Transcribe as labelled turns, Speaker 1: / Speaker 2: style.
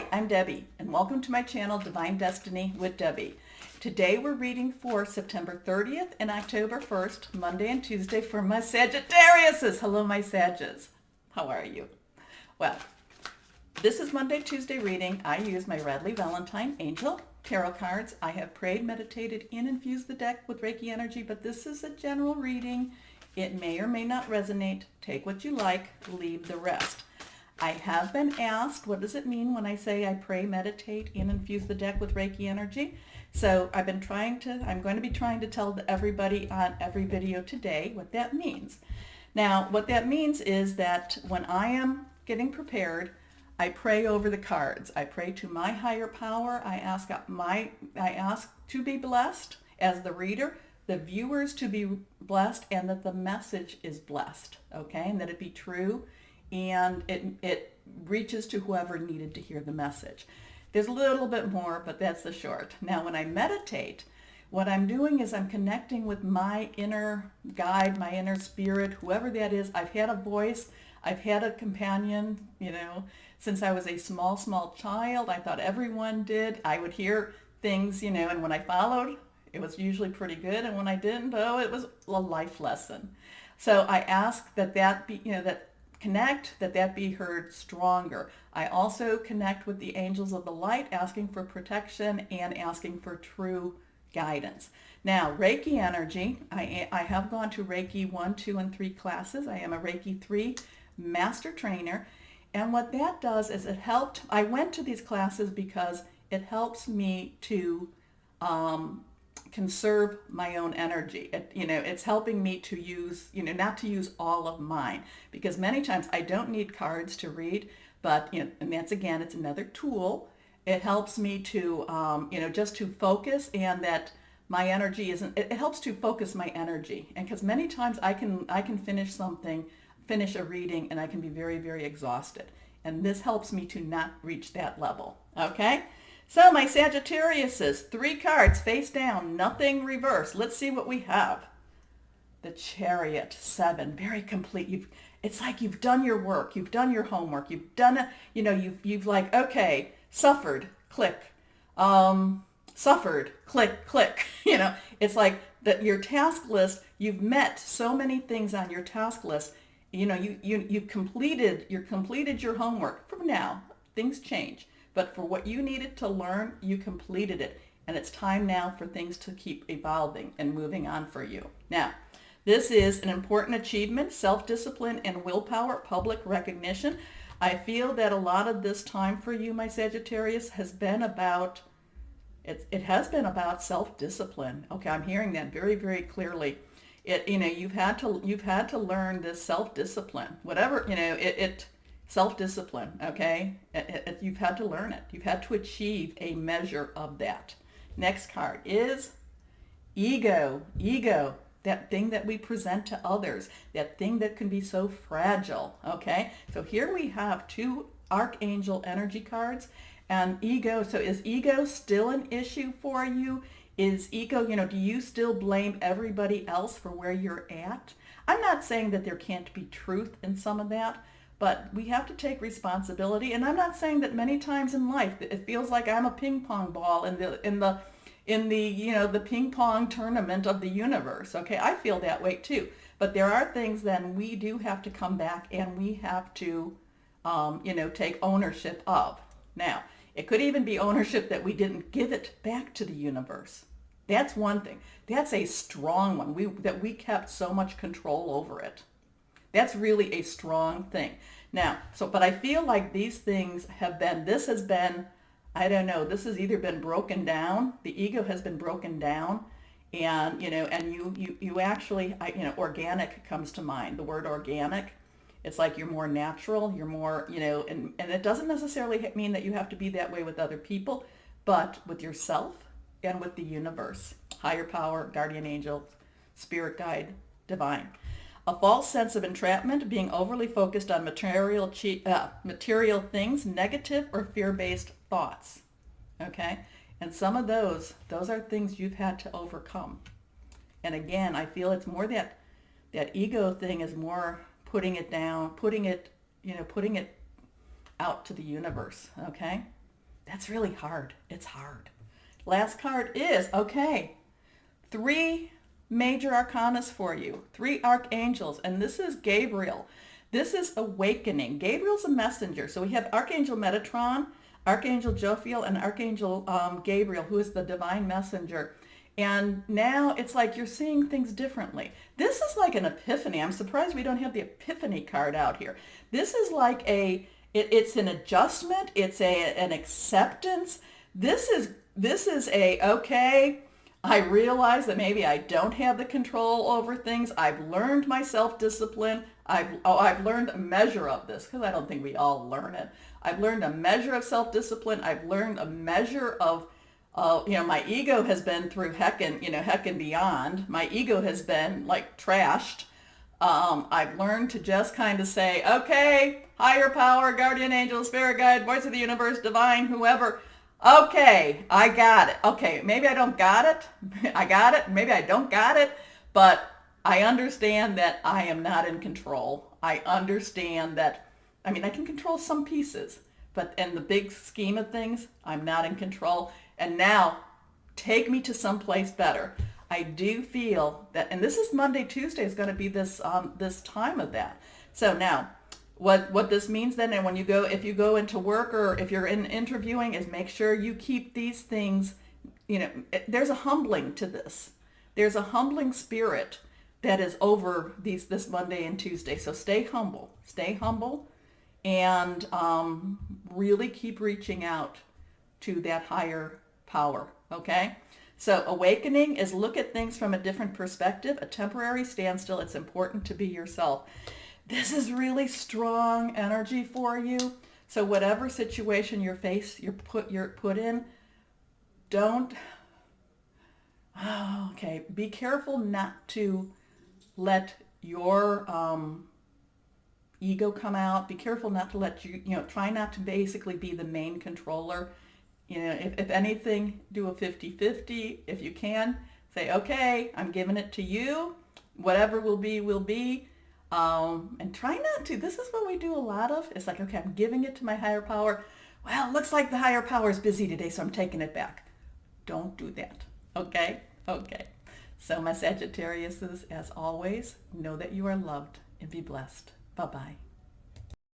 Speaker 1: Hi, I'm Debbie, and welcome to my channel, Divine Destiny with Debbie. Today we're reading for September 30th and October 1st, Monday and Tuesday for my Sagittariuses. Hello, my Sages. How are you? Well, this is Monday, Tuesday reading. I use my Radley Valentine Angel Tarot cards. I have prayed, meditated, and infused the deck with Reiki energy, but this is a general reading. It may or may not resonate. Take what you like, leave the rest. I have been asked, what does it mean when I say I pray, meditate, and infuse the deck with Reiki energy? So I'm going to be trying to tell everybody on every video today what that means. Now, what that means is that when I am getting prepared, I pray over the cards. I pray to my higher power. I ask to be blessed as the reader, the viewers to be blessed, and that the message is blessed, okay? And that it be true, and it reaches to whoever needed to hear the message. There's a little bit more, but that's the short. Now, when I meditate, what I'm doing is I'm connecting with my inner guide, my inner spirit, whoever that is. I've had a voice, I've had a companion, since I was a small child. I thought everyone did. I would hear things, and when I followed, it was usually pretty good, and when I didn't, it was a life lesson. So I ask that be, that be heard stronger. I also connect with the angels of the light, asking for protection and asking for true guidance. Now, Reiki energy, I have gone to Reiki 1, 2, and 3 classes. I am a Reiki 3 master trainer. And what that does is I went to these classes because it helps me to conserve my own energy. It's helping me to use, not to use all of mine, because many times I don't need cards to read, but, and that's, again, it's another tool. It helps me to, just to focus, and that my energy it helps to focus my energy. And because many times I can finish a reading, and I can be very, very exhausted. And this helps me to not reach that level. Okay? So my Sagittariuses, 3 cards face down, nothing reverse. Let's see what we have. The Chariot, 7, very complete. It's like you've done your work, you've done your homework, you've done, you've like, okay, suffered, click, suffered, click, click. It's like that your task list, you've met so many things on your task list. You've completed your homework. From now, things change. But for what you needed to learn, you completed it. And it's time now for things to keep evolving and moving on for you. Now, this is an important achievement, self-discipline and willpower, public recognition. I feel that a lot of this time for you, my Sagittarius, has been about, it has been about self-discipline. Okay, I'm hearing that very, very clearly. You've had to learn this self-discipline. Whatever, self-discipline, okay? You've had to learn it. You've had to achieve a measure of that. Next card is ego. Ego, that thing that we present to others, that thing that can be so fragile, okay? So here we have 2 Archangel energy cards, and ego. So is ego still an issue for you? Is ego, do you still blame everybody else for where you're at? I'm not saying that there can't be truth in some of that, but we have to take responsibility. And I'm not saying that many times in life it feels like I'm a ping pong ball in the the ping pong tournament of the universe. Okay, I feel that way too. But there are things then we do have to come back, and we have to take ownership of. Now, it could even be ownership that we didn't give it back to the universe. That's one thing. That's a strong one. That we kept so much control over it. That's really a strong thing. Now, but I feel like these things this has been, I don't know, this has either been broken down, the ego has been broken down, and, and you actually, organic comes to mind, the word organic. It's like you're more natural, you're more, and it doesn't necessarily mean that you have to be that way with other people, but with yourself and with the universe, higher power, guardian angel, spirit guide, divine. A false sense of entrapment, being overly focused on material things, negative or fear-based thoughts. Okay? And some of those are things you've had to overcome. And again, I feel it's more that ego thing is more putting it down, putting it out to the universe, okay? That's really hard. It's hard. Last card is, okay, 3 major arcanas for you, 3 archangels, and this is Gabriel. This is awakening. Gabriel's a messenger. So we have Archangel Metatron, Archangel Jophiel, and Archangel Gabriel, who is the divine messenger. And now it's like you're seeing things differently. This is like an epiphany. I'm surprised we don't have the epiphany card out here. This is like it's an adjustment. It's an acceptance. This is okay, I realize that maybe I don't have the control over things. I've learned my self-discipline. I've learned a measure of this, because I don't think we all learn it. I've learned a measure of self-discipline. I've learned a measure of, my ego has been through heck and beyond. My ego has been like trashed. I've learned to just kind of say, okay, higher power, guardian angel, spirit guide, voice of the universe, divine, whoever. Okay, I got it. Okay, maybe I don't got it. I got it. Maybe I don't got it. But I understand that I am not in control. I understand that, I can control some pieces, but in the big scheme of things, I'm not in control. And now, take me to someplace better. I do feel that, and this is Monday, Tuesday is going to be this time of that. So now, what this means then, and if you go into work or if you're in interviewing, is make sure you keep these things, there's a humbling to this. There's a humbling spirit that is over this Monday and Tuesday. So stay humble, and really keep reaching out to that higher power, okay? So awakening is look at things from a different perspective, a temporary standstill. It's important to be yourself. This is really strong energy for you. So whatever situation you're put in, be careful not to let your ego come out. Be careful not to let try not to basically be the main controller. If anything, do a 50-50. If you can, say, okay, I'm giving it to you. Whatever will be, will be. And try not to. This is what we do a lot of. It's like, okay, I'm giving it to my higher power. Well, it looks like the higher power is busy today, so I'm taking it back. Don't do that. Okay? Okay. So my Sagittariuses, as always, know that you are loved and be blessed. Bye-bye.